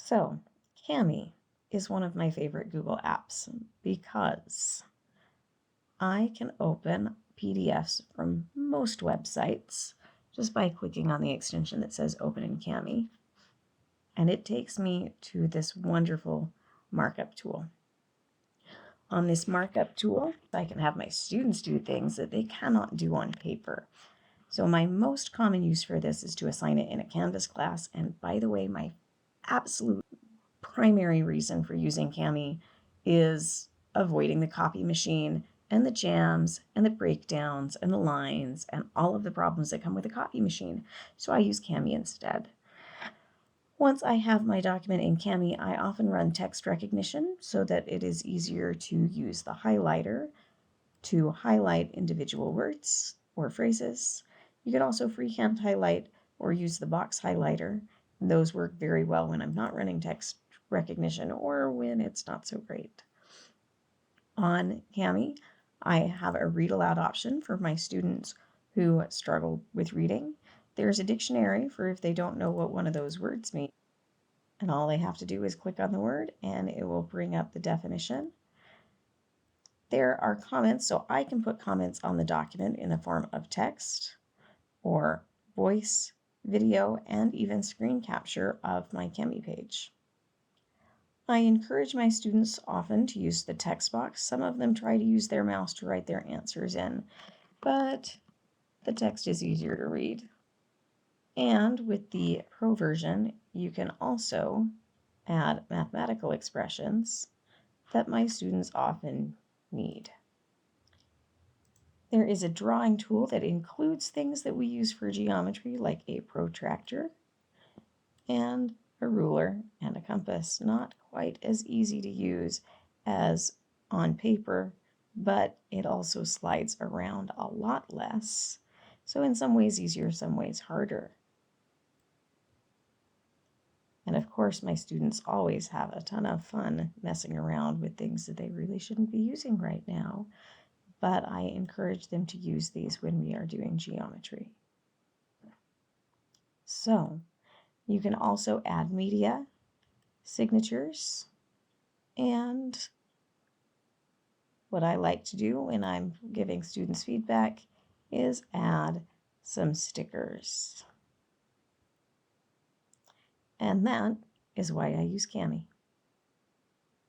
So, Cami is one of my favorite Google apps because I can open PDFs from most websites just by clicking on the extension that says Open in Cami. And it takes me to this wonderful markup tool. On this markup tool, I can have my students do things that they cannot do on paper. So my most common use for this is to assign it in a Canvas class. And by the way, my absolute primary reason for using Cami is avoiding the copy machine and the jams and the breakdowns and the lines and all of the problems that come with a copy machine. So I use Cami instead. Once I have my document in Cami, I often run text recognition so that it is easier to use the highlighter to highlight individual words or phrases. You could also freehand highlight or use the box highlighter. Those work very well when I'm not running text recognition or when it's not so great. On Cami, I have a read aloud option for my students who struggle with reading. There's a dictionary for if they don't know what one of those words means. And all they have to do is click on the word and it will bring up the definition. There are comments, so I can put comments on the document in the form of text or voice, video, and even screen capture of my Cami page. I encourage my students often to use the text box. Some of them try to use their mouse to write their answers in, but the text is easier to read. And with the Pro version, you can also add mathematical expressions that my students often need. There is a drawing tool that includes things that we use for geometry, like a protractor and a ruler and a compass. Not quite as easy to use as on paper, but it also slides around a lot less. So in some ways easier, some ways harder. And of course, my students always have a ton of fun messing around with things that they really shouldn't be using right now. But I encourage them to use these when we are doing geometry. So you can also add media, signatures, and what I like to do when I'm giving students feedback is add some stickers. And that is why I use Cami.